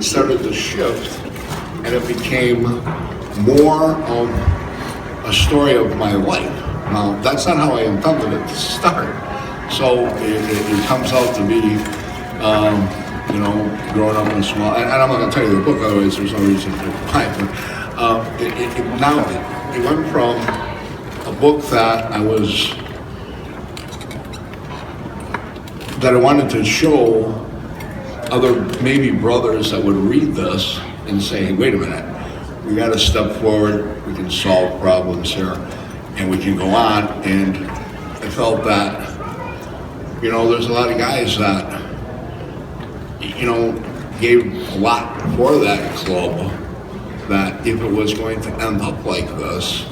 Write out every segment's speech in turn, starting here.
it started to shift, and it became more of a story of my life. Now, that's not how I intended it to start. So it comes out to be, growing up in a small, and I'm not going to tell you the book, otherwise there's no reason to buy it. But now it went from a book that I wanted to show other maybe brothers that would read this and say, hey, wait a minute, we got to step forward, we can solve problems here, and we can go on. And I felt that, there's a lot of guys that, gave a lot for that club, that if it was going to end up like this,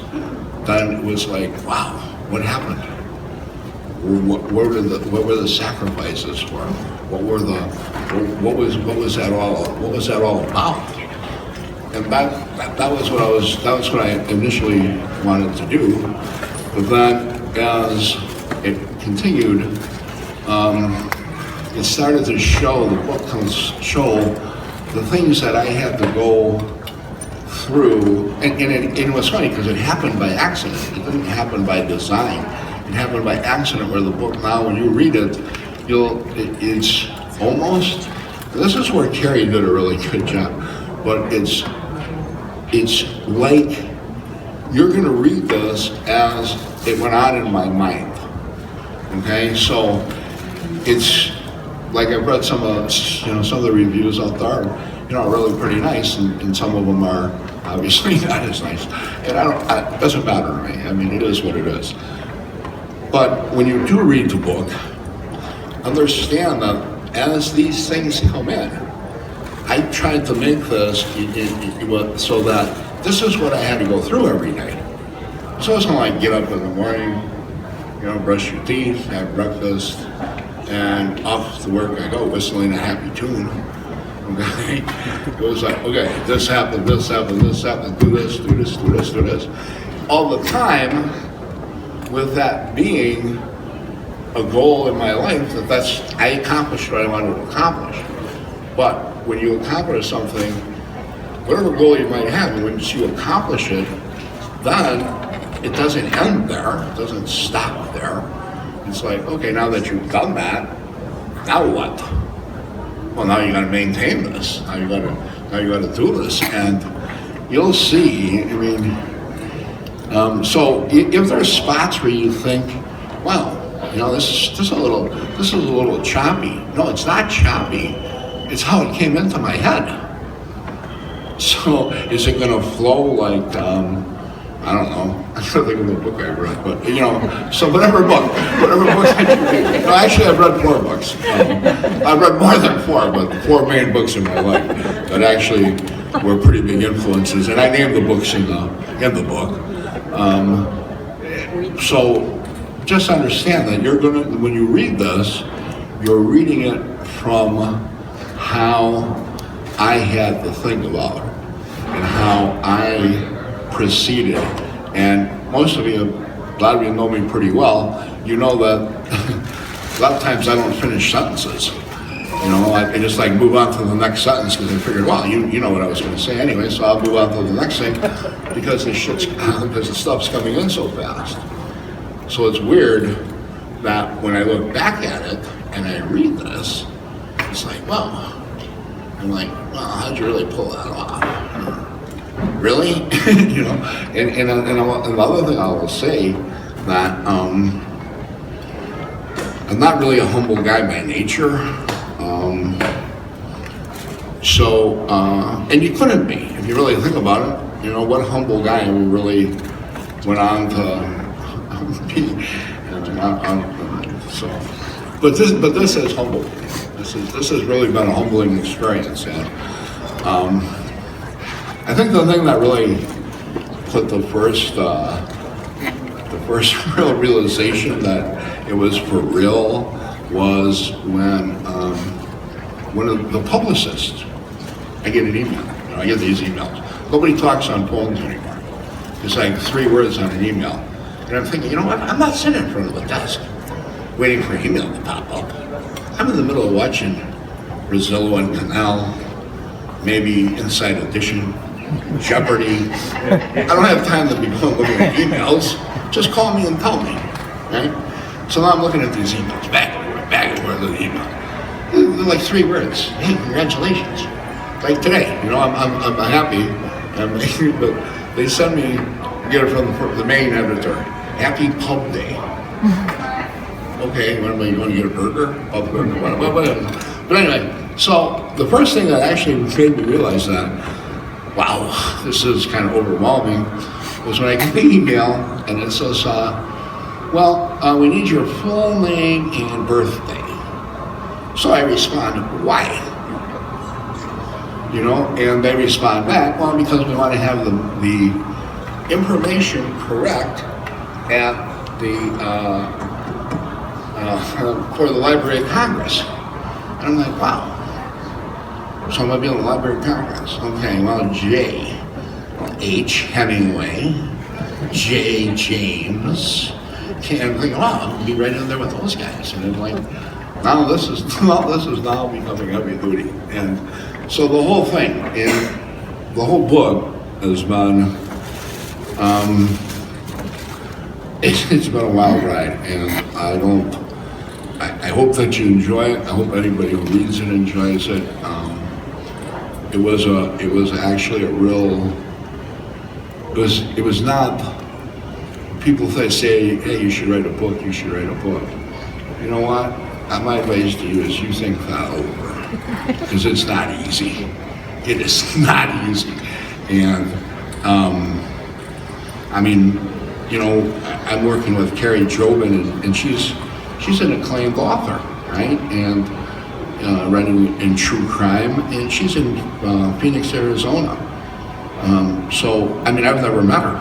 then it was like, wow, what happened? What were the sacrifices for? What was that all about? And that was what I initially wanted to do. But then as it continued, it started to show, the book show the things that I had to go through, and it was funny because it happened by accident. It didn't happen by design. It happened by accident, where the book now, when you read it, it's almost, this is where Carrie did a really good job, but it's like you're going to read this as it went on in my mind. Okay, so it's like I've read some of the reviews out there, are really pretty nice, and some of them are obviously not as nice. And it doesn't matter to me. I mean, it is what it is. But when you do read the book, understand that as these things come in, I tried to make this so that this is what I had to go through every day. So it's not like get up in the morning, brush your teeth, have breakfast, and off to work I go, whistling a happy tune. Okay? It was like, okay, this happened, do this. All the time, with that being a goal in my life, I accomplished what I wanted to accomplish. But when you accomplish something, whatever goal you might have, and once you accomplish it, then it doesn't end there, it doesn't stop there. It's like, okay, now that you've done that, now what? Well, now you got to maintain this. Now you got to do this, and you'll see. I mean, so if there's spots where you think, well, this is a little choppy. No, it's not choppy. It's how it came into my head. So is it going to flow like? I don't know. I can't think of the book I read, but so whatever book that you read. No, actually, I've read 4 books. I've read more than 4, but 4 main books in my life that actually were pretty big influences, and I named the books in the book. So just understand that when you read this, you're reading it from how I had to think about it and how I proceeded. And most of you, a lot of you know me pretty well, you know that a lot of times I don't finish sentences. I just move on to the next sentence because I figured, well, you know what I was going to say anyway, so I'll move on to the next thing because the stuff's coming in so fast. So it's weird that when I look back at it and I read this, it's like, well, how'd you really pull that off? Really? And another thing I will say that I'm not really a humble guy by nature. And you couldn't be if you really think about it. What humble guy we really went on to be. But this is humble. This has really been a humbling experience. And I think the thing that really put the first real realization that it was for real was when one of the publicists, I get an email. I get these emails. Nobody talks on phones anymore. It's like 3 words on an email. And I'm thinking, what? I'm not sitting in front of the desk waiting for email to pop up. I'm in the middle of watching Brazil and Canal, maybe Inside Edition, Jeopardy. I don't have time to be looking at emails. Just call me and tell me, right? So now I'm looking at these emails, back and forth with the email. They're like 3 words. Hey, congratulations. Like today, I'm happy, but they send me, get it from the main editor, Happy Pub Day. Okay, what am I going to get a burger? Pub burger, whatever. But anyway, so the first thing that actually made me realize that, wow, this is kind of overwhelming, was when I get the email and it says, we need your full name and birthday. So I respond, why? And they respond back, well, because we want to have the information correct at for the Library of Congress. And I'm like, wow. So I'm going to be in the Library of Congress. Okay, well, J, H, Hemingway, J, James. And I'm thinking, wow, I'm going to be right in there with those guys. And I'm like, now this is now becoming heavy duty. And so the whole thing, and the whole book has been, it's been a wild ride, and I hope that you enjoy it. I hope anybody who reads it enjoys it. It was actually it was not, people say, hey, you should write a book, You know what? My advice to you is you think that over, because it's not easy. It is not easy. And, I'm working with Carrie Jobin, and she's an acclaimed author, right? And writing in true crime, and she's in Phoenix, Arizona. I've never met her.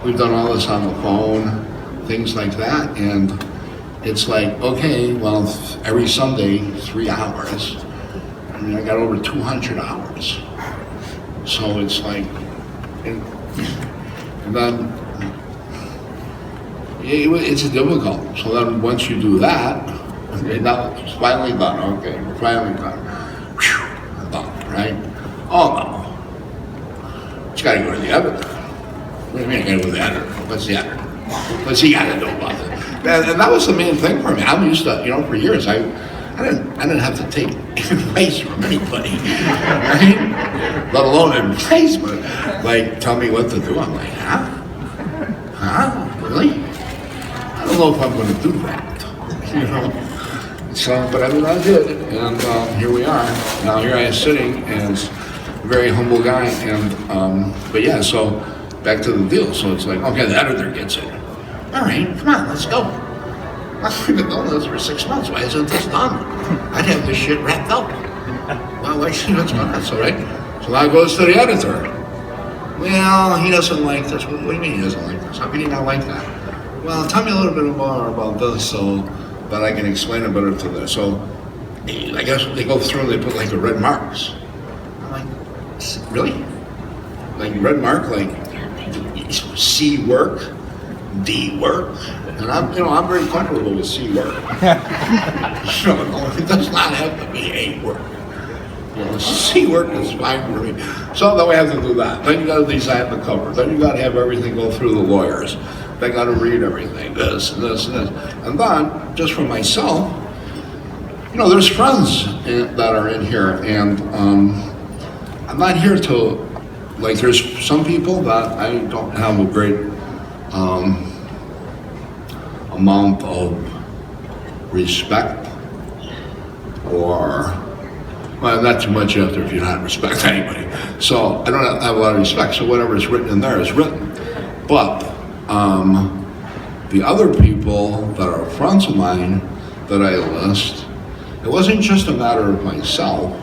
We've done all this on the phone, things like that, and it's like, okay, well, every Sunday, 3 hours. I got over 200 hours. So it's like, and then it's difficult. So then once you do that, okay, now it's finally done. Okay, we're finally done. Whew, done, right? Oh no, you gotta go to the editor. What do you mean I gotta go to the editor? What's the editor? What's he gotta do about it? And that was the main thing for me. I'm used to, for years, I didn't have to take advice from anybody, right? Let alone advice, but like, tell me what to do. I'm like, really? I don't know if I'm going to do that, So, but I did, and here we are. Now here I am sitting as a very humble guy, and but yeah, so back to the deal. So it's like, okay, the editor gets it. All right, come on, let's go. We've been doing this for 6 months. Why isn't this done? I'd have this shit wrapped up. Well, what's going on? That's all right. So now it goes to the editor. Well, he doesn't like this. What do you mean he doesn't like this? How can he not like that? Well, tell me a little bit more about this so that I can explain it better to this. So I guess they go through and they put like the red marks. I'm like, really? Like red mark, like C work, D work, and I'm very comfortable with C work. It does not have to be A work. C work is fine for me. So then we have to do that. Then you got to design the cover. Then you got to have everything go through the lawyers. They got to read everything, this and this and this. And then, just for myself, there's friends that are in here, and I'm not here to, like, there's some people that I don't have a great amount of respect, or, well, not too much after if you don't respect anybody. So I don't have a lot of respect, so whatever is written in there is written. But the other people that are friends of mine that I list, it wasn't just a matter of myself,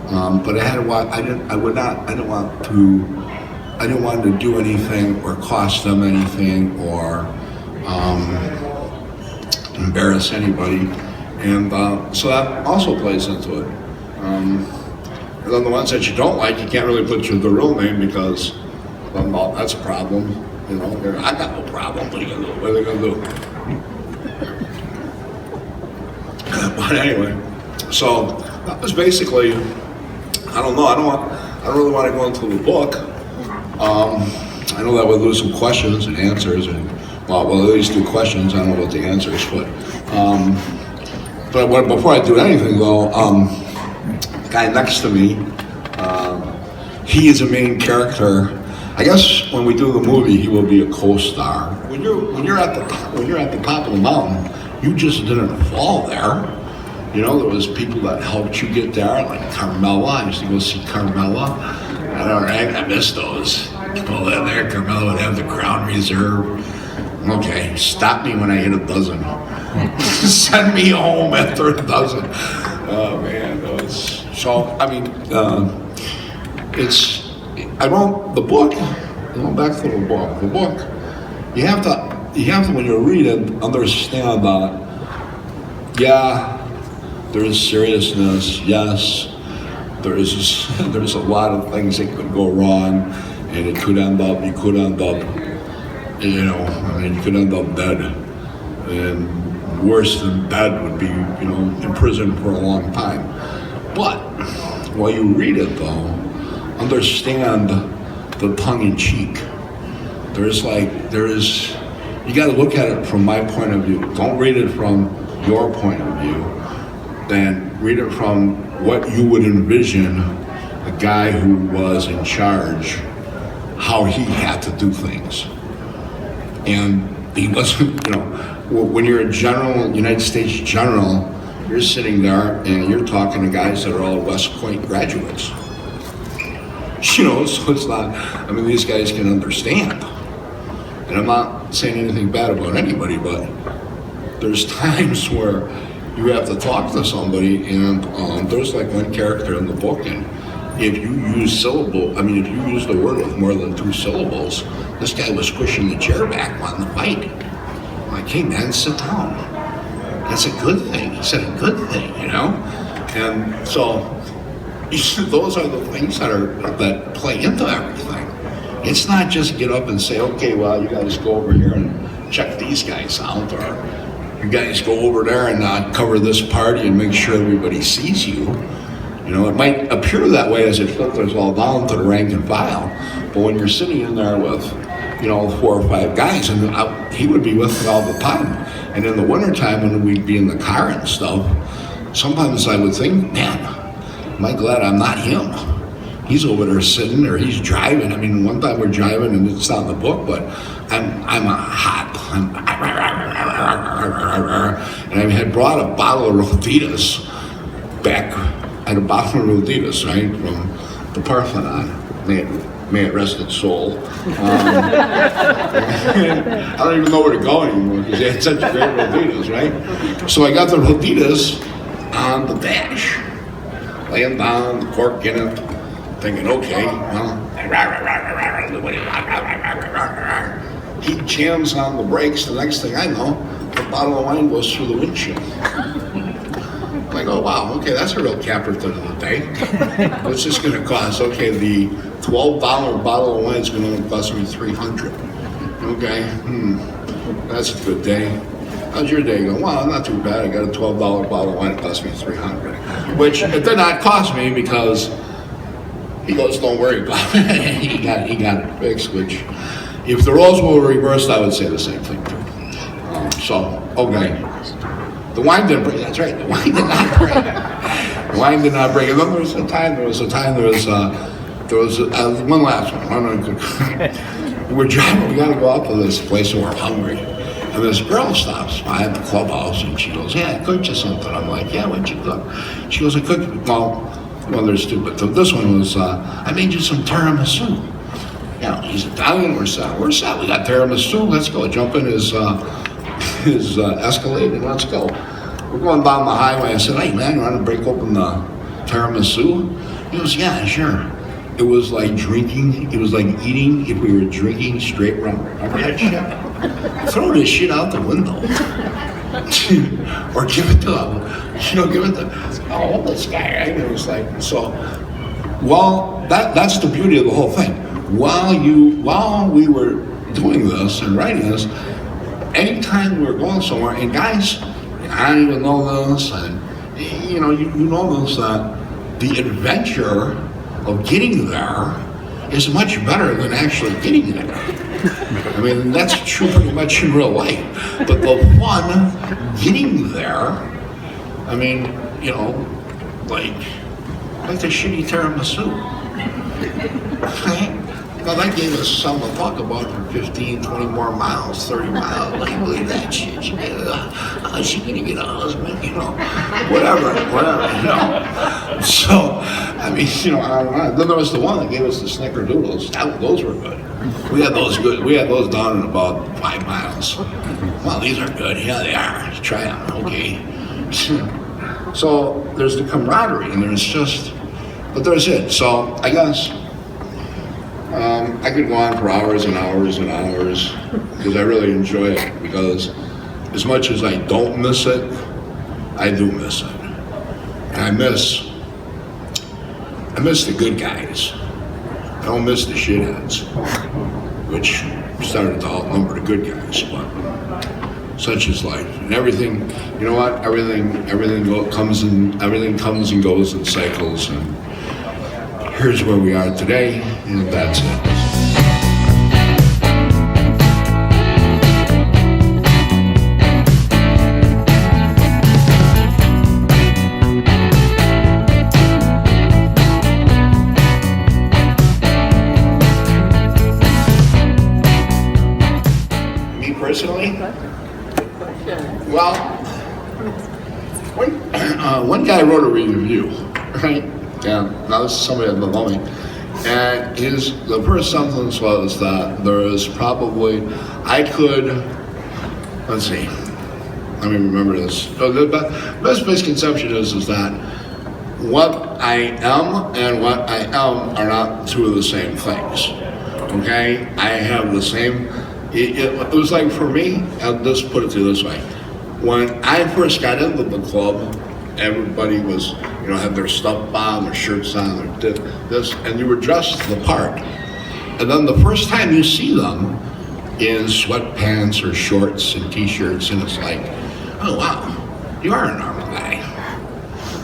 but I didn't want to do anything or cost them anything or embarrass anybody, and so that also plays into it. And then the ones that you don't like, you can't really put the real name because, well, that's a problem. I got no problem. What are you gonna do? What are they gonna do? But anyway, so that was basically I don't know. I don't really want to go into the book. I know that would lose some questions and answers, and well, at least do questions. I don't know about the answers, but before I do anything though, the guy next to me, he is a main character. I guess when we do the movie, he will be a co-star. When you're at the top of the mountain, you just didn't fall there. You know, there was people that helped you get there, like Carmela. I used to go see Carmela. I miss those. People in there, Carmela would have the Crown Reserve. Okay, stop me when I hit a dozen. Send me home after a dozen. Oh man, those. So I mean, the book. Going back to the book. The book. You have to when you read it, understand that. Yeah. There is seriousness, yes. There's a lot of things that could go wrong, and you could end up, you could end up dead. And worse than dead would be, in prison for a long time. But while you read it though, understand the tongue-in-cheek. You gotta look at it from my point of view. Don't read it from your point of view. Then read it from what you would envision a guy who was in charge, how he had to do things. And he wasn't, when you're a general, United States general, you're sitting there and you're talking to guys that are all West Point graduates. So it's not, these guys can understand. And I'm not saying anything bad about anybody, but there's times where you have to talk to somebody, and there's like one character in the book, and if you use if you use the word with more than 2 syllables, this guy was pushing the chair back wanting to fight. I'm like, hey man, sit down. That's a good thing. He said a good thing, And so those are the things that play into everything. It's not just get up and say, okay, well, you guys go over here and check these guys out, or you guys go over there and cover this party and make sure everybody sees you. It might appear that way as it filters all down to the rank and file, but when you're sitting in there with, 4 or 5 guys, and he would be with me all the time. And in the wintertime when we'd be in the car and stuff, sometimes I would think, man, am I glad I'm not him? He's over there sitting, or he's driving. One time we're driving, and it's not in the book, but I'm a hot. And I had brought a bottle of Roditas back. I had a bottle of Roditas, right, from the Parthenon. May it rest its soul. I don't even know where to go anymore because they had such great Roditas, right? So I got the Roditas on the dash, laying down, the cork in it, thinking, okay, well, he jams on the brakes. The next thing I know, the bottle of wine goes through the windshield. I'm like, oh wow, okay, that's a real capper to the day. What's this going to cost? Okay, the $12 bottle of wine is going to cost me $300. Okay, that's a good day. How's your day going? Well, not too bad. I got a $12 bottle of wine. It cost me $300, which it did not cost me because he goes, don't worry about it. he got it fixed. Which, if the roles were reversed, I would say the same thing too. Okay. The wine didn't break. That's right. The wine did not break. The wine did not break. And then there was one last one. We're driving. We got to go out to this place and we're hungry. And this girl stops by at the clubhouse and she goes, "Yeah, I cooked you something." I'm like, "Yeah, what'd you cook?" She goes, "I cooked." Well, there's two, but this one was, "I made you some tiramisu." He's Italian. We're set. We got tiramisu. Let's go. Jump in his Escalade and let's go. We're going down the highway. I said, "Hey man, you want to break open the tiramisu?" He goes, "Yeah, sure." It was like drinking. It was like eating if we were drinking straight rum. Remember that shit? Throw this shit out the window, or give it to this guy. Right? It was like so. Well, that's the beauty of the whole thing. While we were doing this and writing this, anytime we were going somewhere, and guys, I don't even know this, and you know this, that the adventure of getting there is much better than actually getting there. I mean, that's true pretty much in real life. But the fun getting there, I mean, you know, like the shitty tiramisu. Well, that gave us something to talk about for 15, 20 more miles, 30 miles. Like, believe that shit. How's she gonna get a husband? You know, whatever, you know. So, I mean, you know, I don't know. Then there was the one that gave us the snickerdoodles. Those were good. We had those good. We had those down in about 5 miles. Well, these are good. Yeah, they are. Let's try them. Okay. So there's the camaraderie, and there's just, but there's it. So I guess. I could go on for hours and hours and hours because I really enjoy it, because as much as I don't miss it, I do miss it. And I miss the good guys. I don't miss the shitheads, which started to outnumber the good guys, but such is life. And everything, you know what? Everything comes and goes in cycles, and here's where we are today, and that's it. Me personally? Well, one guy wrote a review, right? Yeah, now this is somebody that doesn't know me. And the first sentence was that there is probably, let's see, let me remember this. So the best misconception is that what I am and what I am are not two of the same things. Okay? I have the same, it was like for me, I'll just put it to you this way. When I first got into the club, everybody was, you know, had their stuff on, their shirts on, their this, and you were dressed the part. And then the first time you see them in sweatpants or shorts and t-shirts, and it's like, oh wow, you are a normal guy.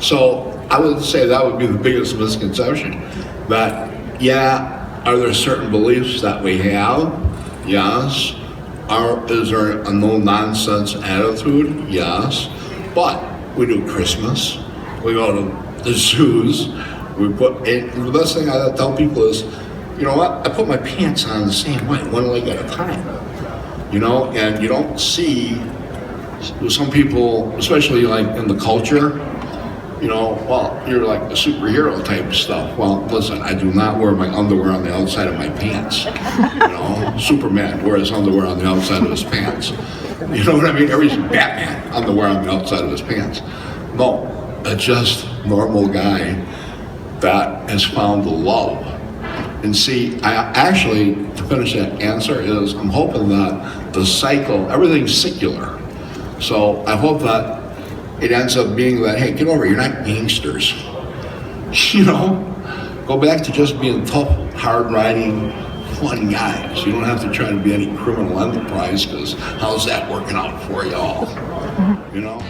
So I would say that would be the biggest misconception. That, yeah, are there certain beliefs that we have? Yes. Is there a no-nonsense attitude? Yes. But we do Christmas, we go to the zoos, the best thing I tell people is, you know what, I put my pants on the same way, one leg at a time. You know, and you don't see some people, especially like in the culture, you know, well, you're like the superhero type stuff. Well, listen, I do not wear my underwear on the outside of my pants. You know, Superman wears underwear on the outside of his pants. You know what I mean? Every Batman underwear on the outside of his pants. No, a just normal guy that has found the love. And see, I actually, to finish that answer, is I'm hoping that the cycle, everything's secular. So I hope that it ends up being that, hey, get over it, you're not gangsters. You know, go back to just being tough, hard-riding, fun guys. You don't have to try to be any criminal enterprise, because how's that working out for you all? You know?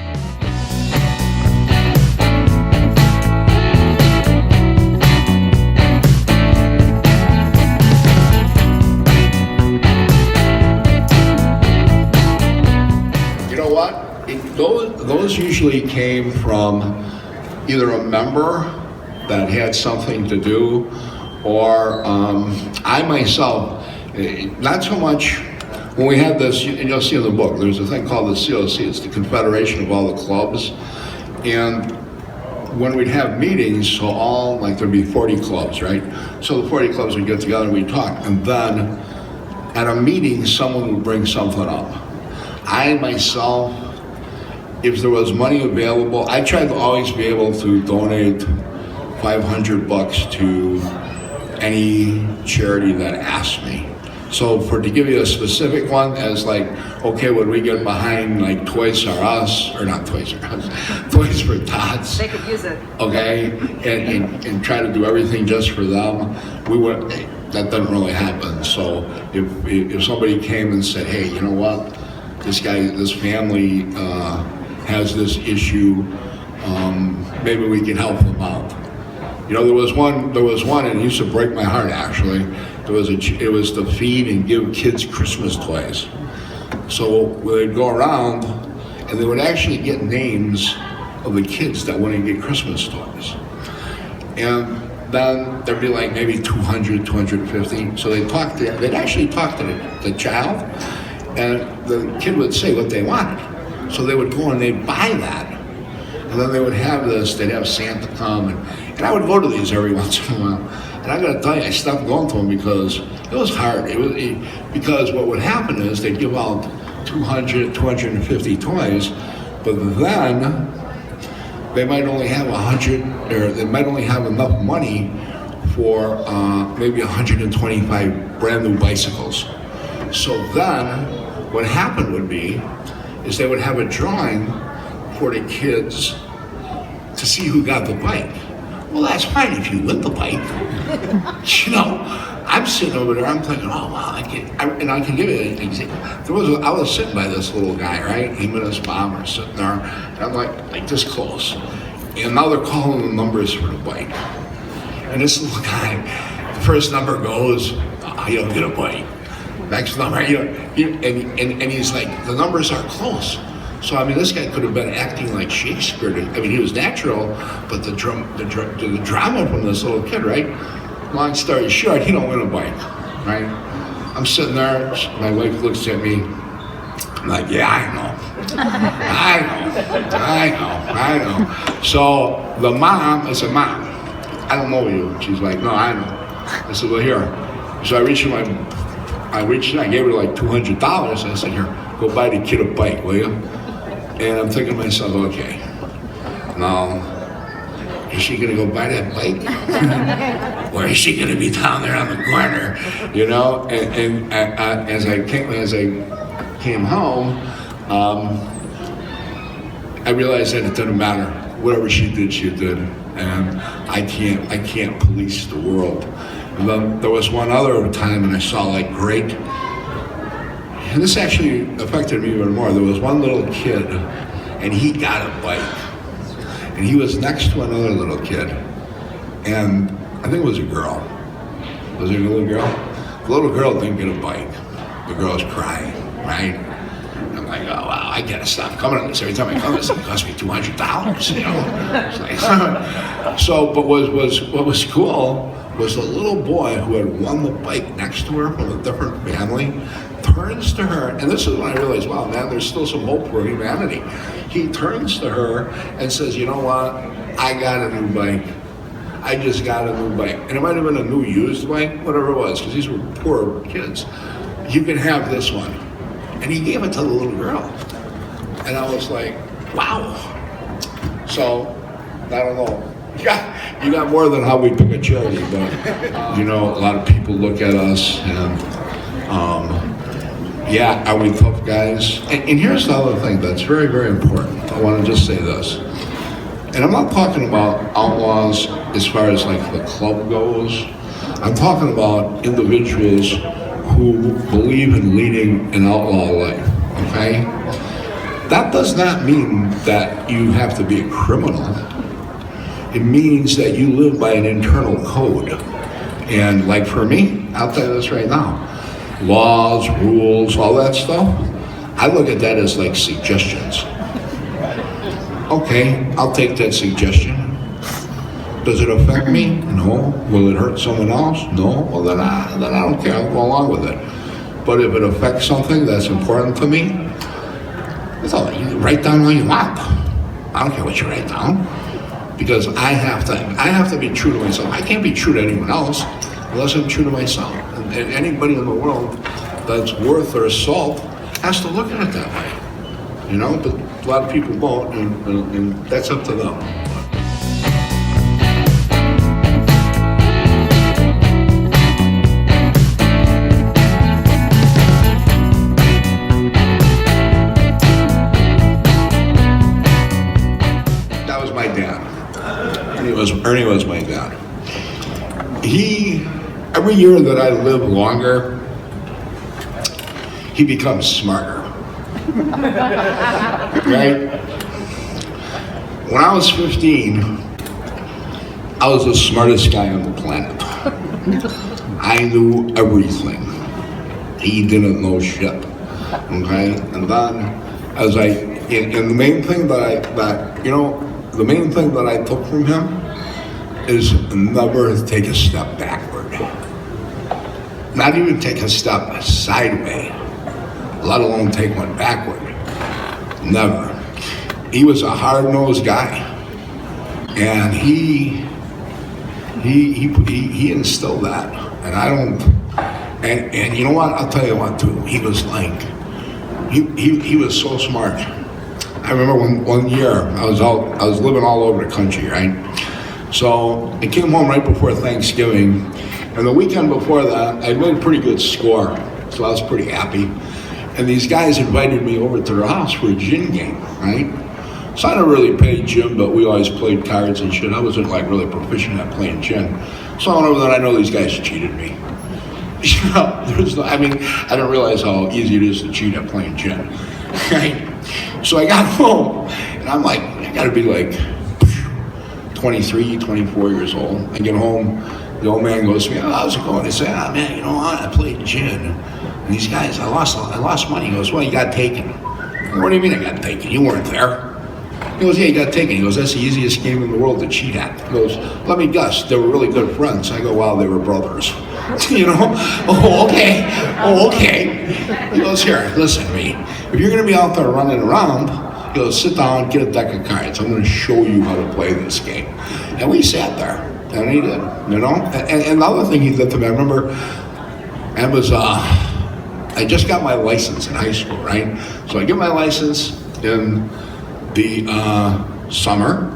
You know what? Those usually came from either a member that had something to do, or I myself, not so much. When we had this, and you'll see in the book, there's a thing called the COC, it's the Confederation of all the clubs, and when we'd have meetings, so all, like there'd be 40 clubs, right? So the 40 clubs would get together and we'd talk, and then at a meeting, someone would bring something up. I myself, if there was money available, I tried to always be able to donate $500 to any charity that asked me. So to give you a specific one, as like, okay, would we get behind like Toys R Us, or not Toys R Us, Toys for Tots? They could use it. Okay, and try to do everything just for them. We would. That doesn't really happen. So if somebody came and said, hey, you know what, this family has this issue, maybe we can help them out. You know, there was one, and it used to break my heart actually. It was to feed and give kids Christmas toys. So we'd go around, and they would actually get names of the kids that wouldn't get Christmas toys. And then there'd be like maybe 200, 250. So they'd actually talk to the child, and the kid would say what they wanted. So they would go and they'd buy that. And then they would have they'd have Santa come, and I would go to these every once in a while. And I gotta tell you, I stopped going to them because it was hard. Because what would happen is they'd give out 200, 250 toys, but then they might only have 100, or they might only have enough money for maybe 125 brand new bicycles. So then what happened would be, is they would have a drawing for the kids to see who got the bike. Well, that's fine if you win the bike. You know, I'm sitting over there, I'm thinking, oh wow, I can give you an example. I was sitting by this little guy, right? Him and his mom are sitting there, and I'm like this close. And now they're calling the numbers for the bike. And this little guy, the first number goes, you don't get a bike. Next number, and he's like, the numbers are close. So I mean, this guy could have been acting like Shakespeare. I mean, he was natural, but the drama from this little kid, right? Long story short, he don't win a bike, right? I'm sitting there, my wife looks at me, I'm like, yeah, I know. So the mom, I said, Mom, I don't know you. She's like, no, I know. I said, well, here. So I reached in, I gave her like $200. I said, here, go buy the kid a bike, will you? And I'm thinking to myself, okay, now, is she gonna go buy that bike? Or is she gonna be down there on the corner, you know? And as I came home, I realized that it didn't matter. Whatever she did, and I can't police the world. And then there was one other time, and I saw like great. And this actually affected me even more. There was one little kid, and he got a bike. And he was next to another little kid. And I think it was a girl. Was it a little girl? The little girl didn't get a bike. The girl's crying, right? And I'm like, oh, wow, I gotta stop coming to this. Every time I come to this, it costs me $200, you know? It's like, so, but what was cool was the little boy who had won the bike next to her from a different family turns to her, and this is when I realized, wow, man, there's still some hope for humanity. He turns to her and says, you know what? I got a new bike. I just got a new bike. And it might have been a new used bike, whatever it was, because these were poor kids. You can have this one. And he gave it to the little girl. And I was like, wow. So, I don't know. You got more than how we pick a charity, but, you know, a lot of people look at us and, yeah, are we tough guys? And here's the other thing that's very, very important. I want to just say this. And I'm not talking about outlaws as far as like the club goes. I'm talking about individuals who believe in leading an outlaw life, okay? That does not mean that you have to be a criminal. It means that you live by an internal code. And like for me, I'll tell you this right now. Laws, rules, all that stuff, I look at that as like suggestions. Okay, I'll take that suggestion. Does it affect me? No. Will it hurt someone else? No. Well, then I don't care. I'll go along with it. But if it affects something that's important to me, it's all right. You can write down what you want. I don't care what you write down, because I have to be true to myself. I can't be true to anyone else unless I'm true to myself. And anybody in the world that's worth their salt has to look at it that way, you know. But a lot of people won't, and that's up to them. That was my dad. Ernie was my dad. Every year that I live longer, he becomes smarter. Right? When I was 15, I was the smartest guy on the planet. I knew everything. He didn't know shit. Okay? And then, as and the main thing the main thing that I took from him is never take a step backward. Not even take a step sideways, let alone take one backward. Never. He was a hard-nosed guy, and he instilled that. And I don't. And you know what? I'll tell you what too. He was like, he was so smart. I remember one year I was living all over the country, right? So I came home right before Thanksgiving, and the weekend before that I made a pretty good score, so I was pretty happy. And these guys invited me over to their house for a gin game, right? So I don't really play gin, but we always played cards and shit. I wasn't like really proficient at playing gin. So I went over there, I know these guys cheated me. You know, I didn't realize how easy it is to cheat at playing gin, right? So I got home, and I'm like, I gotta be like 23, 24 years old. I get home, the old man goes to me, how's it going? I say, man, you know what? I played gin. And these guys, I lost money. He goes, well, you got taken. What do you mean I got taken? You weren't there. He goes, yeah, you got taken. He goes, that's the easiest game in the world to cheat at. He goes, let me guess, they were really good friends. I go, well, they were brothers. You know? Oh, okay. He goes, here, listen to me. If you're going to be out there running around, he goes, sit down, get a deck of cards. I'm going to show you how to play this game. And we sat there, and he did, you know? And the other thing he did to me, I remember, it was, I just got my license in high school, right? So I get my license in the summer.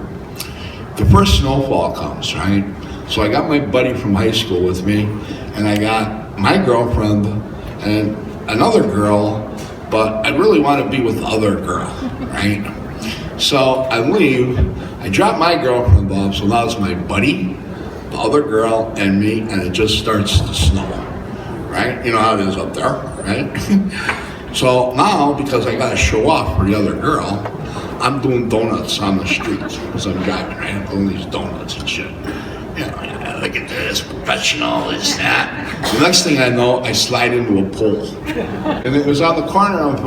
The first snowfall comes, right? So I got my buddy from high school with me, and I got my girlfriend and another girl, but I really want to be with the other girl, right? So I leave, I drop my girlfriend off, so now it's my buddy, the other girl, and me, and it just starts to snow, right? You know how it is up there, right? So now, because I got to show off for the other girl, I'm doing donuts on the streets as I'm driving, right? I'm doing these donuts and shit. You know, look at this, professional, this, that. The next thing I know, I slide into a pole. And it was on the corner of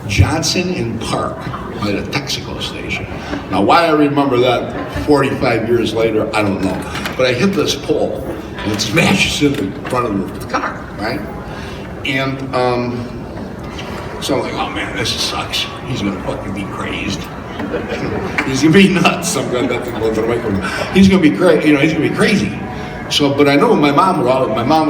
Johnson and Park by the Texaco station. Now, why I remember that 45 years later, I don't know. But I hit this pole, and it smashes into the front of the car, right? And so I'm like, oh man, this sucks. He's gonna fucking be crazed. He's gonna be nuts. I'm glad that thing went away from him. He's gonna be crazy. You know, he's gonna be crazy. So, but I know my mom would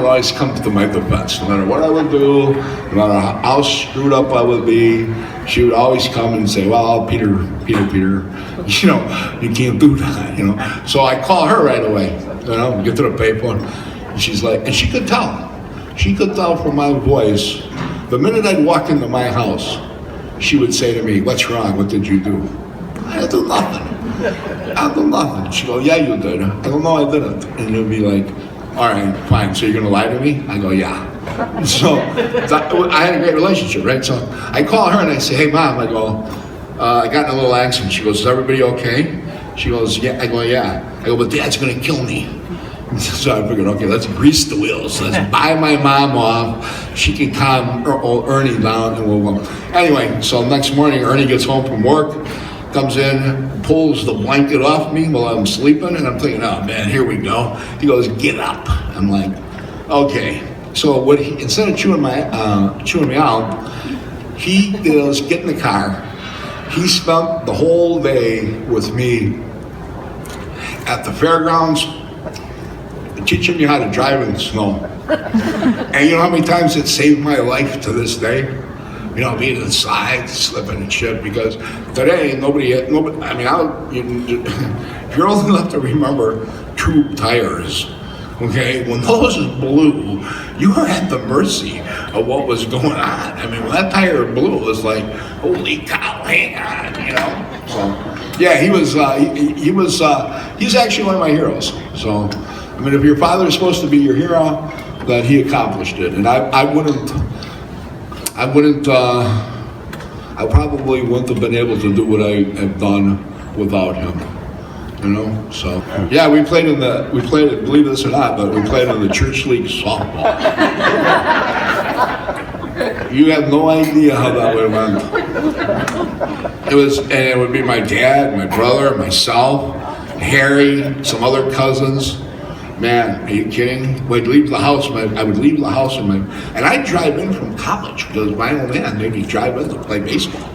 always come to my defense. No matter what I would do, no matter how screwed up I would be, she would always come and say, well, Peter, you know, you can't do that, you know. So I call her right away, you know, get to the payphone. And she's like, and she could tell from my voice. The minute I'd walk into my house, she would say to me, what's wrong? What did you do? I do nothing. I do nothing. She'd go, yeah, you did. I go, no, I didn't. And you'd be like, all right, fine. So you're going to lie to me? I go, yeah. So I had a great relationship, right? So I call her and I say, hey, Mom, I go, I got in a little accident. She goes, is everybody okay? She goes, yeah. I go, yeah. I go, but Dad's going to kill me. So I figured, okay, let's grease the wheels. Let's buy my mom off. She can calm Ernie down, and we'll go. Anyway, so next morning, Ernie gets home from work, comes in, pulls the blanket off me while I'm sleeping, and I'm thinking, oh man, here we go. He goes, get up. I'm like, okay. So instead of chewing me out, he goes, get in the car. He spent the whole day with me at the fairgrounds, teaching me how to drive in the snow. And you know how many times it saved my life to this day? You know, being inside, slipping and shit, because today, nobody, I mean, if you're old enough to remember tube tires, okay, when those blew, you were at the mercy of what was going on. I mean, when that tire blew, it was like, holy cow, hang on, you know? So, yeah, he's actually one of my heroes. So, I mean, if your father is supposed to be your hero, then he accomplished it. And I probably wouldn't have been able to do what I have done without him. So yeah, we played, believe this or not, but we played in the church league softball. You have no idea how that would have went. It would be my dad, my brother, myself, Harry, some other cousins. Man, are you kidding? I would leave the house, and I'd drive in from college because my old man made me drive in to play baseball,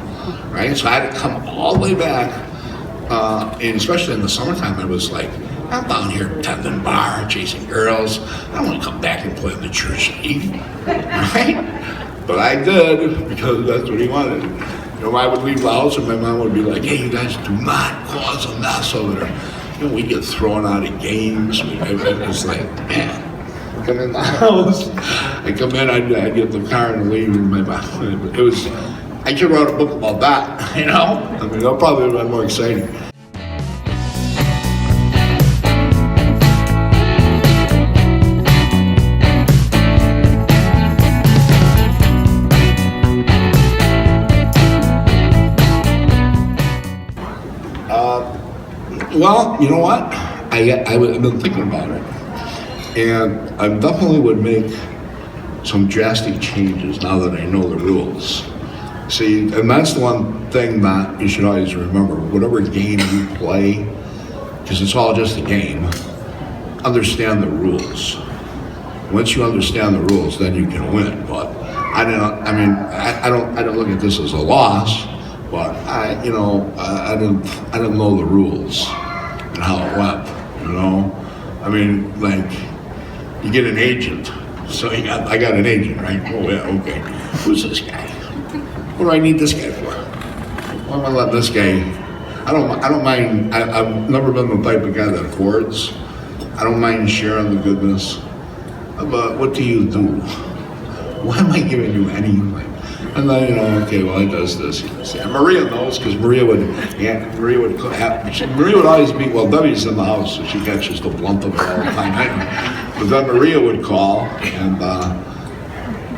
right? So I had to come all the way back, and especially in the summertime, I was like, I'm down here tending bar, chasing girls. I don't want to come back and play in the church league, right? But I did because that's what he wanted. I would leave the house and my mom would be like, hey, you guys do not cause a mess over there. We'd get thrown out of games. It was like, man, come in the house. I come in, I'd get the car and leave. And I could write a book about that, that probably would have been more exciting. Well, you know what? I've been thinking about it, and I definitely would make some drastic changes now that I know the rules. See, and that's the one thing that you should always remember. Whatever game you play, because it's all just a game, understand the rules. Once you understand the rules, then you can win. But I don't look at this as a loss, but I didn't know the rules and how it went, like, you get an agent. So I got an agent, right? Oh yeah, okay. Who's this guy? What do I need this guy for? Why am I letting this guy? I don't mind. I've never been the type of guy that hoards. I don't mind sharing the goodness. But what do you do? Why am I giving you anything? And then, okay, well, he does this. And Maria knows, because Maria would always be, well, Debbie's in the house, so she catches the blunt of it all the time. But then Maria would call, and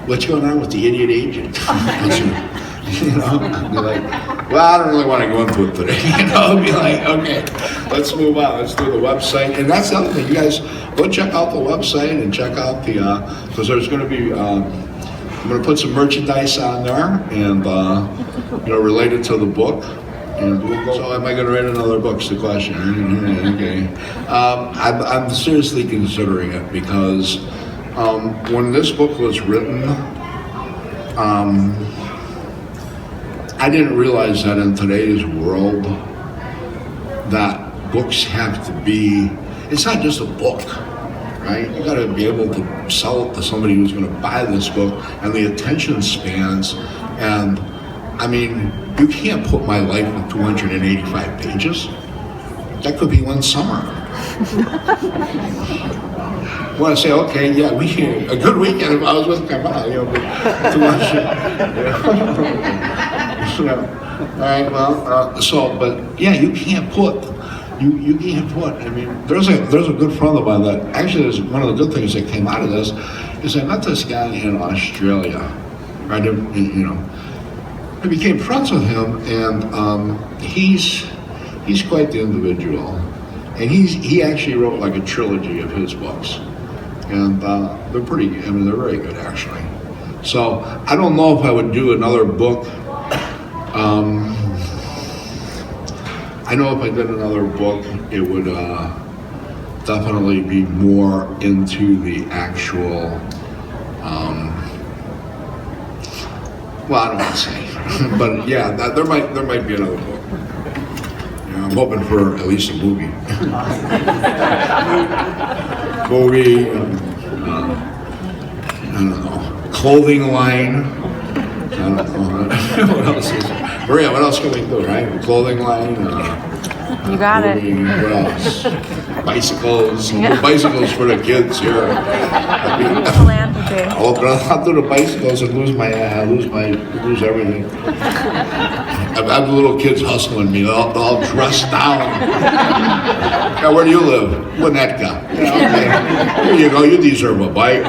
what's going on with the idiot agent? I'd be like, well, I don't really want to go into it today. I'd be like, okay, let's move on. Let's do the website. And that's the other thing. You guys go check out the website and check out because there's going to be, I'm going to put some merchandise on there and, related to the book. And so am I going to write another book? Is the question. Okay. I'm seriously considering it because when this book was written, I didn't realize that in today's world that books have to be, it's not just a book. Right? You got to be able to sell it to somebody who's going to buy this book, and the attention spans. And you can't put my life in 285 pages. That could be one summer. I want to say, okay, yeah, a good weekend if I was with my mom, but too much. All right, well, but yeah, you can't put. You can't put. There's a good friend of mine that actually is one of the good things that came out of this is I met this guy in Australia. Right, I became friends with him, and he's quite the individual, and he actually wrote like a trilogy of his books, and they're pretty. They're very good actually. So I don't know if I would do another book. I know if I did another book, it would definitely be more into the actual, well, I don't want to say, but yeah, there might be another book. I'm hoping for at least a movie. I don't know, clothing line. I don't know. What else is it? Maria, what else can we do, right? Clothing line. You got it. What else? Bicycles. Yeah. Bicycles for the kids here. Philanthropy. I'll do the bicycles and lose everything. I have the little kids hustling me. They're all dressed down. Now, where do you live? Winnetka. Okay. Here you go. You deserve a bike.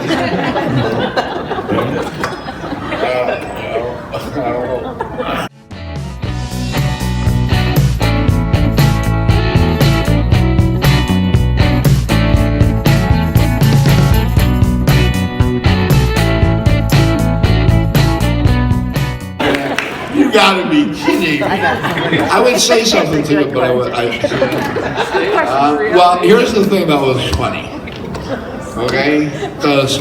You gotta be kidding. I would say something to it, but well, here's the thing that was funny. Okay? Because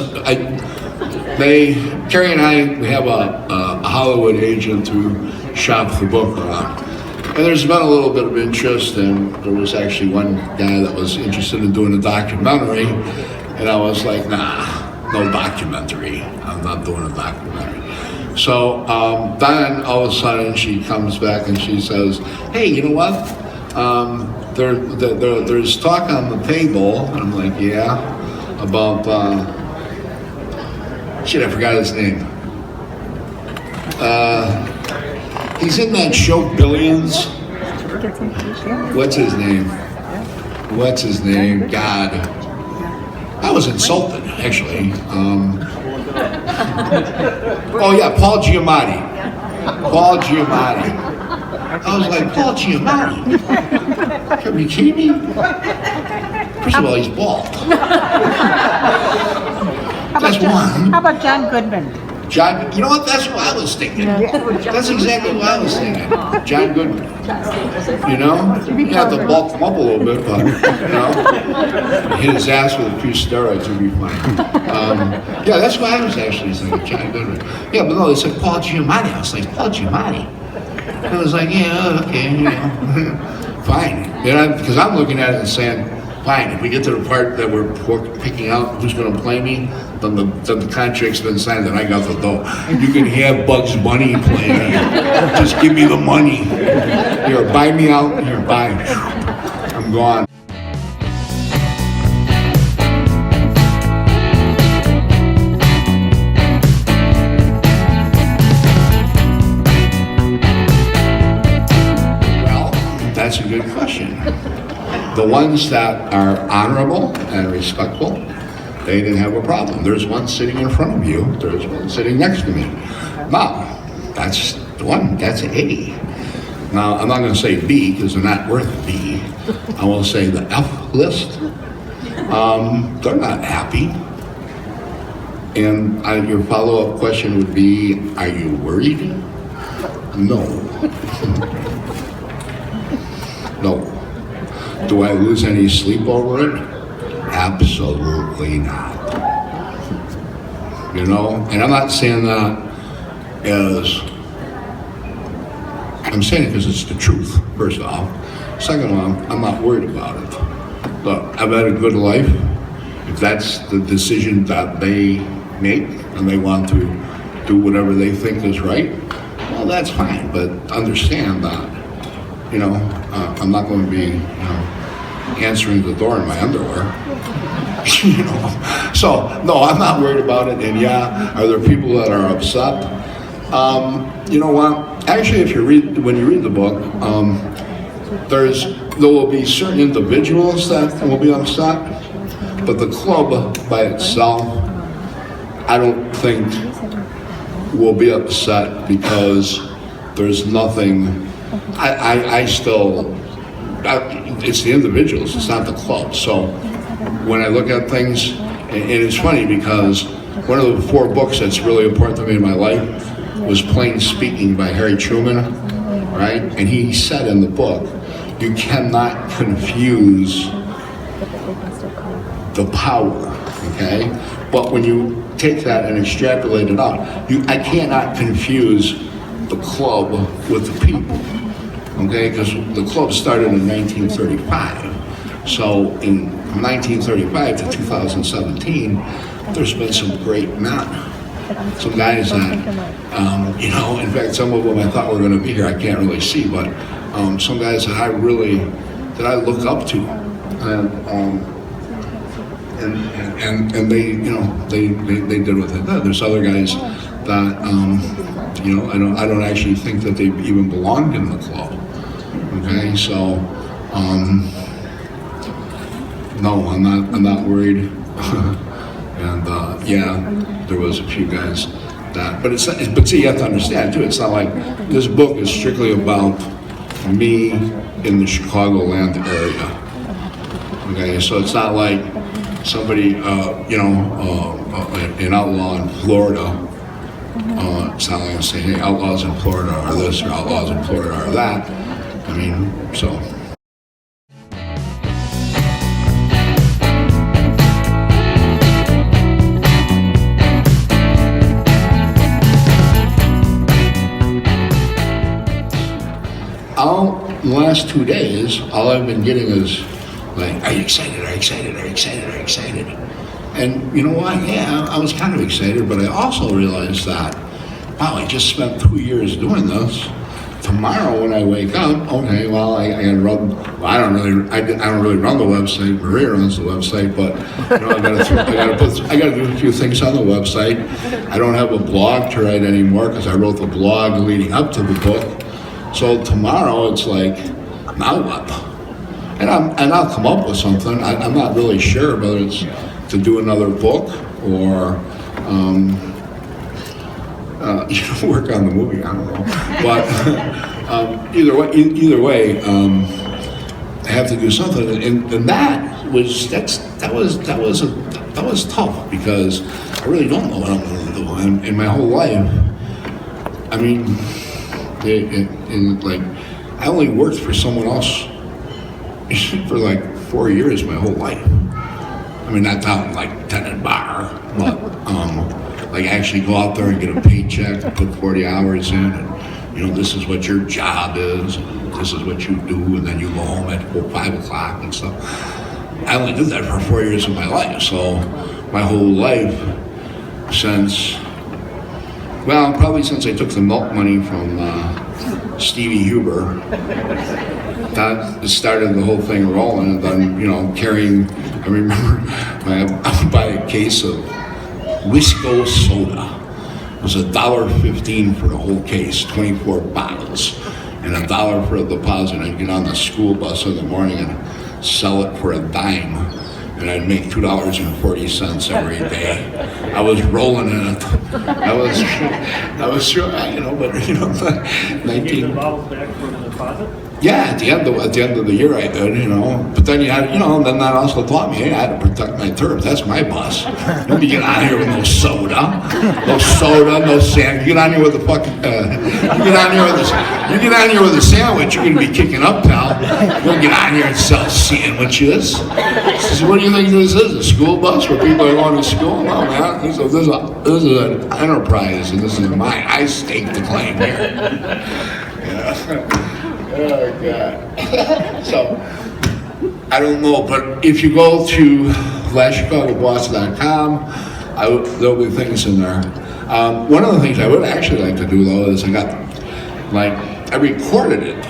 Carrie and I, we have a Hollywood agent who shops the book around. And there's been a little bit of interest, and there was actually one guy that was interested in doing a documentary, and I was like, nah, no documentary. I'm not doing a documentary. So then all of a sudden she comes back and she says, hey, you know what? There's talk on the table. And I'm like, yeah, about, shit, I forgot his name. He's in that show Billions. What's his name? God. I was insulted, actually. Oh yeah, Paul Giamatti. I was like, Paul Giamatti? Are you kidding me? First of all, he's bald. That's one. How about John Goodman? John, you know what? That's what I was thinking. That's exactly what I was thinking. John Goodman. You know? You have to bulk him up a little bit, but, you know, hit his ass with a few steroids would be fine. Yeah, that's what I was actually thinking, John Goodman. Yeah, but no, they said Paul Giamatti. I was like, Paul Giamatti? And I was like, yeah, okay, you know, fine. Because I'm looking at it and saying, fine, if we get to the part that we're picking out who's going to play me, then the contract's been signed, then I got the dough. You can have Bugs Bunny play me. Just give me the money. Here, buy me out. Here, buy. I'm gone. Well, that's a good question. The ones that are honorable and respectful, they didn't have a problem. There's one sitting in front of you. There's one sitting next to me. Now, that's one. That's A. Now, I'm not going to say B because they're not worth B. I will say the F list. They're not happy. And your follow-up question would be, are you worried? No. No. Do I lose any sleep over it? Absolutely not. You know, and I'm not saying that as, I'm saying it because it's the truth, first off. Second of all, I'm not worried about it. Look, I've had a good life. If that's the decision that they make and they want to do whatever they think is right, well, that's fine. But understand that, you know, I'm not going to be, you know, answering the door in my underwear. You know, so no, I'm not worried about it. And yeah, are there people that are upset? You know what? Actually, when you read the book, there will be certain individuals that will be upset, but the club by itself, I don't think will be upset because there's nothing. It's the individuals, it's not the club. So when I look at things, and it's funny because one of the 4 books that's really important to me in my life was Plain Speaking by Harry Truman, right? And he said in the book, you cannot confuse the power, okay? But when you take that and extrapolate it out, I cannot confuse the club with the people. Okay, because the club started in 1935. So in 1935 to 2017, there's been some great men. Some guys that, you know, in fact, some of them I thought were going to be here. I can't really see, but some guys that I look up to, and they, you know, they did what they did. There's other guys that, you know, I don't actually think that they even belonged in the club. Okay, so no, I'm not worried. And yeah, there was a few guys that, but see, you have to understand too. It's not like this book is strictly about me in the Chicagoland area. Okay, so it's not like somebody, you know, an outlaw in Florida It's not like I'm saying, hey, outlaws in Florida are this or outlaws in Florida are that. I mean, so. The last 2 days, all I've been getting is like, are you excited? Are you excited? Are you excited? Are you excited? And you know what? Yeah, I was kind of excited, but I also realized that, wow, I just spent 2 years doing this. Tomorrow when I wake up, okay, well, I gotta run. Well, I don't really run the website. Maria runs the website, but you know, I gotta do a few things on the website. I don't have a blog to write anymore because I wrote the blog leading up to the book. So tomorrow it's like, now what? And I'll come up with something. I'm not really sure whether it's to do another book or work on the movie. I don't know, but either way, I have to do something. And that was tough because I really don't know what I'm going to do. And in my whole life, I mean, I only worked for someone else for like 4 years my whole life. I mean, not down like tenant bar, but like actually go out there and get a paycheck and put 40 hours in, and you know, this is what your job is, and this is what you do, and then you go home at 5 o'clock and stuff. I only did that for 4 years of my life, so my whole life probably since I took the milk money from Stevie Huber, that started the whole thing rolling, and then, you know, carrying, I remember I would buy a case of Wisco soda. It was $1.15 for the whole case, 24 bottles, and $1 for a deposit. I'd get on the school bus in the morning and sell it for $0.10. And I'd make $2.40 every day. I was rolling in it. I was sure, you know, but you know, 19. You gave the bottles back for the deposit? Yeah, at the end of the year I did, you know. But then you had, you know, then that also taught me, hey, I had to protect my turf. That's my bus. Don't be getting out here with no soda, no sandwich. You get on here with the fucking, you get on here with a sandwich, you're gonna be kicking up, pal. Don't get on here and sell sandwiches. So what do you think this is? A school bus where people are going to school? No, man. This is an enterprise, and this is I stake the claim here. Yeah. Oh, God. So, I don't know, but if you go to lastchicagoboss.com, there'll be things in there. One of the things I would actually like to do, though, is I recorded it.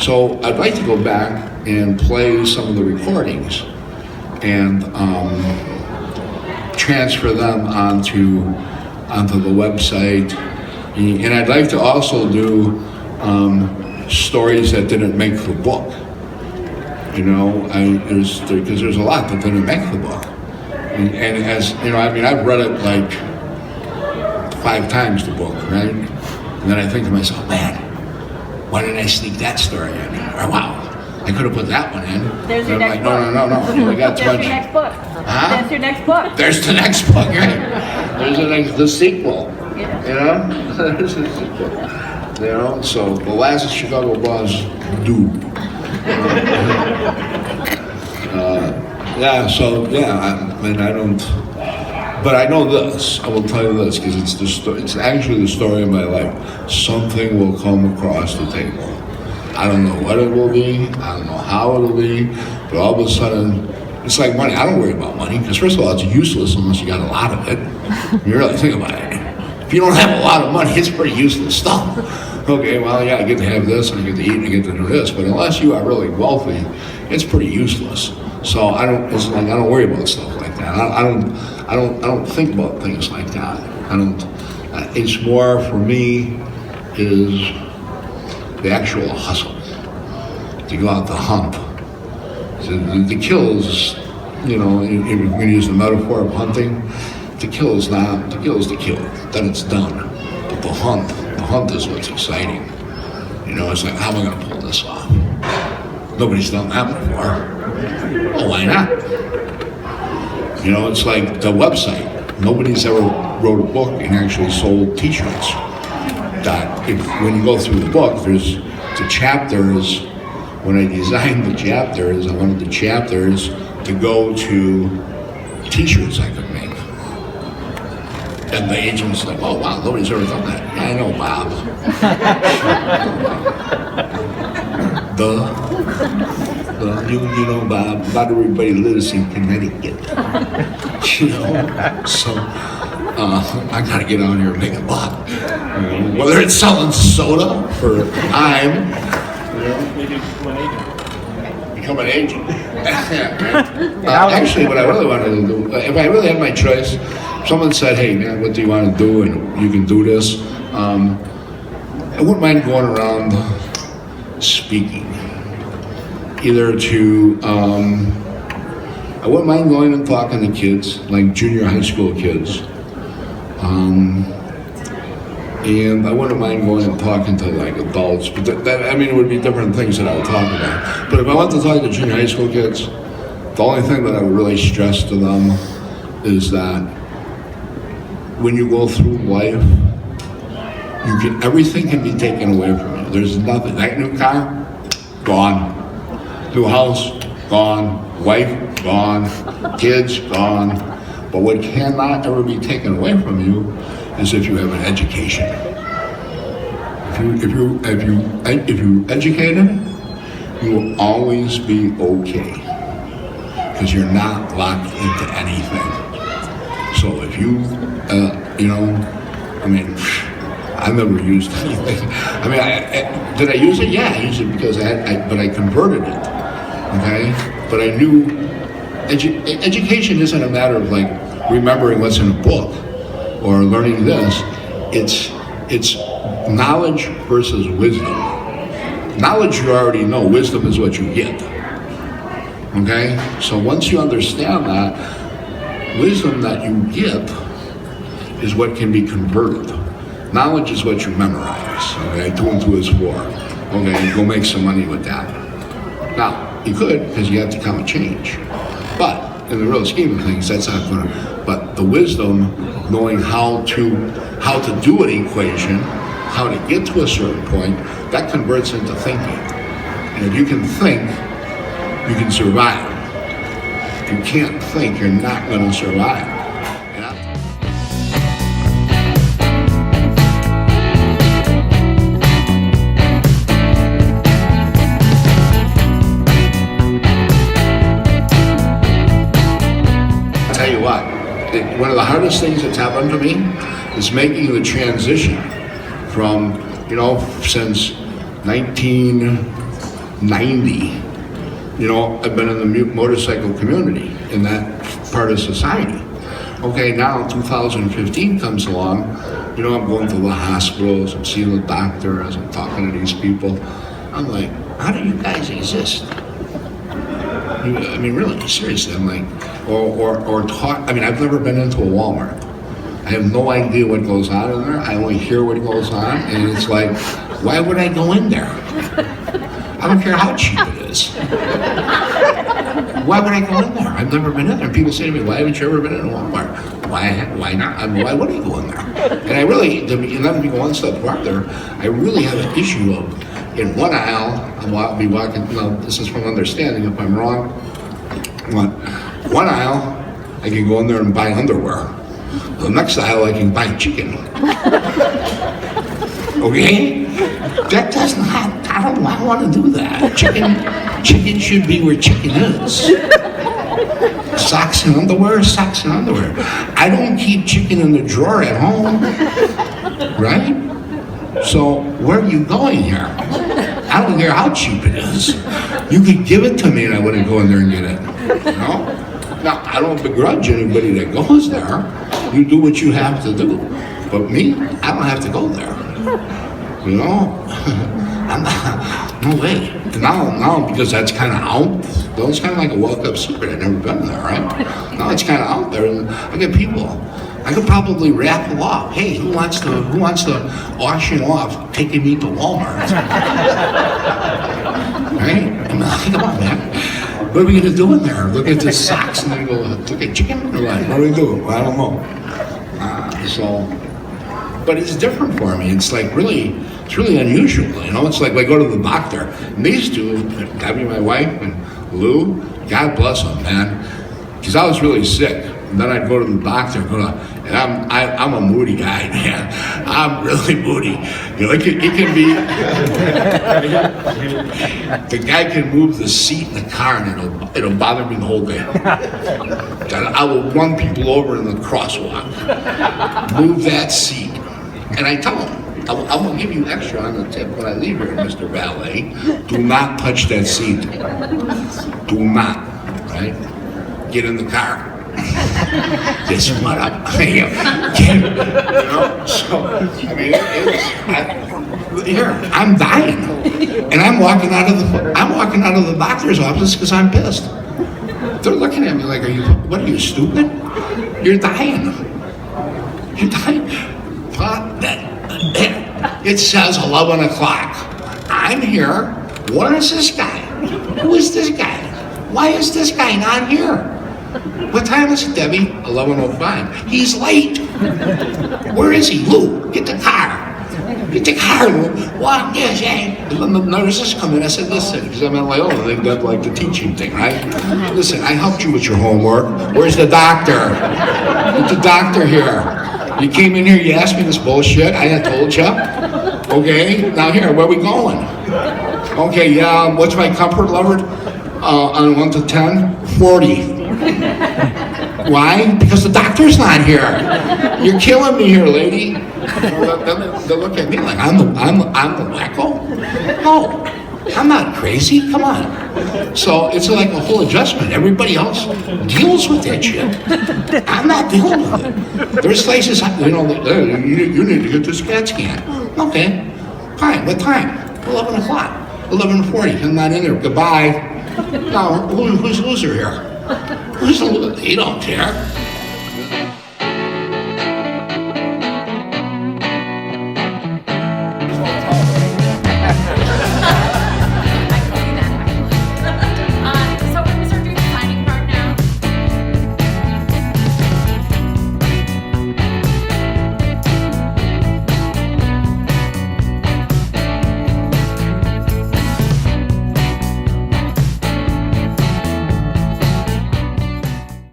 So, I'd like to go back and play some of the recordings and transfer them onto the website. And I'd like to also do stories that didn't make the book. You know, because there's a lot that didn't make the book. And as you know, I mean, I've read it like 5 times, the book, right? And then I think to myself, man, why didn't I sneak that story in? Or wow, I could have put that one in. There's your next book. No. We got too much. There's your next book. Huh? That's your next book. There's the next book, right? There's the sequel. Yeah. You know? There's the sequel. You know? So, the last Chicago Boss do. But I know this, I will tell you this, because it's actually the story of my life. Something will come across the table. I don't know what it will be, I don't know how it will be, but all of a sudden, it's like money. I don't worry about money, because first of all, it's useless unless you got a lot of it. You really think about it. If you don't have a lot of money, it's pretty useless stuff. Okay, well, yeah, I get to have this, and I get to eat, and I get to do this, but unless you are really wealthy, it's pretty useless. So I don't worry about stuff like that. I don't think about things like that. It's more for me is the actual hustle, to go out to hunt. The kills, you know, if we're going to use the metaphor of hunting, the kill is the kill. Then it's done. But the hunt is what's exciting. You know, it's like, how am I going to pull this off? Nobody's done that before. Well, why not? You know, it's like the website. Nobody's ever wrote a book and actually sold T-shirts. That when you go through the book, there's the chapters. When I designed the chapters, I wanted the chapters to go to T-shirts I could make. And the agent's like, "Oh wow, nobody's ever done that." Yeah, I know, Bob. you know, Bob. Not everybody lives in Connecticut. You know, so I gotta get on here and make a buck. You know, whether it's selling soda for time. Maybe become an agent. Actually, what I really wanted to do, if I really had my choice, someone said, "Hey man, what do you want to do?" and you can do this. I wouldn't mind going around speaking. Either to, I wouldn't mind going and talking to kids, like junior high school kids. And I wouldn't mind going and talking to like adults, but I mean, it would be different things that I would talk about. But if I want to talk to junior high school kids, the only thing that I would really stress to them is that when you go through life, everything can be taken away from you. There's nothing. That new car, gone. New house, gone. Wife, gone. Kids, gone. But what cannot ever be taken away from you is if you have an education. If you're educated, you will always be okay because you're not locked into anything. So if you, you know, I mean, I've never used anything. I mean, did I use it? Yeah, I used it because but I converted it. Okay, but I knew education isn't a matter of like remembering what's in a book or learning this. It's knowledge versus wisdom. Knowledge you already know. Wisdom is what you get. Okay, so once you understand that, wisdom that you get is what can be converted. Knowledge is what you memorize. Okay, 2 and 2 is 4. Okay, go make some money with that. Now, you could, because you have to come and change. But in the real scheme of things, that's not going to. But the wisdom, knowing how to do an equation, how to get to a certain point, that converts into thinking. And if you can think, you can survive. If you can't think, you're not going to survive. One of the hardest things that's happened to me is making the transition from, you know, since 1990, you know, I've been in the motorcycle community in that part of society. Okay, now 2015 comes along, you know, I'm going to the hospitals, I'm seeing the doctor as I'm talking to these people. I'm like, how do you guys exist? I mean, really, seriously, I'm like, or talk. I mean, I've never been into a Walmart. I have no idea what goes on in there. I only hear what goes on, and it's like, why would I go in there? I don't care how cheap it is. Why would I go in there? I've never been in there. People say to me, why haven't you ever been in a Walmart? Why not? I mean, why would I go in there? And I really, and let me go one step farther, I really have an issue of, in one aisle, I'll be walking, this is from understanding, if I'm wrong, one aisle, I can go in there and buy underwear. The next aisle, I can buy chicken. Okay? That does not, I don't want to do that. Chicken should be where chicken is. Socks and underwear, socks and underwear. I don't keep chicken in the drawer at home, right? So where are you going here? I don't care how cheap it is. You could give it to me and I wouldn't go in there and get it. You know? Now, I don't begrudge anybody that goes there. You do what you have to do. But me, I don't have to go there. You know? I'm not, no way. Now, because that's kind of out, though it's kind of like a well-kept secret. I've never been there, right? Now it's kind of out there. And I get people. I could probably raffle off. Hey, who wants to auction off taking me to Walmart? Right? I'm like, come on, man. What are we gonna do in there? Look at the socks and then go, look at chicken? Or what? What do we do? I don't know. So, but it's different for me. It's like really, it's really unusual. You know, it's like I go to the doctor. And these two, Debbie, my wife, and Lou, God bless them, man. Because I was really sick. And then I'd go to the doctor, and I'm a moody guy, man. I'm really moody. You know, it can be, the guy can move the seat in the car and it'll bother me the whole day. I will run people over in the crosswalk. Move that seat. And I tell them, I'm going to give you extra on the tip when I leave here, Mr. Valet. Do not touch that seat. Do not, right? Get in the car. Just what up, you know. So I mean, I'm dying, and I'm walking out of the doctor's office because I'm pissed. They're looking at me like, what are you, stupid? You're dying. You're dying. It says 11 o'clock. I'm here. What is this guy? Who is this guy? Why is this guy not here? What time is it, Debbie? 11:05. He's late. Where is he? Lou, get the car. Get the car, Lou. What is it? And then the nurses come in. I said, listen, because I'm in Loyola. They've got like the teaching thing, right? Listen, I helped you with your homework. Where's the doctor? Get the doctor here. You came in here, you asked me this bullshit. I had told you. Okay, now here, where are we going? Okay, yeah, what's my comfort level? On 1 to 10? 40. Why? Because the doctor's not here. You're killing me here, lady. They look at me like I'm the wacko. No, I'm not crazy. Come on. So it's like a whole adjustment. Everybody else deals with that shit. I'm not dealing with it. There's places, you know, you need to get this CAT scan. Okay, fine. What time? 11 o'clock. 11:40. I'm not in there. Goodbye. Now, who's loser here? Who's the loser? He don't care.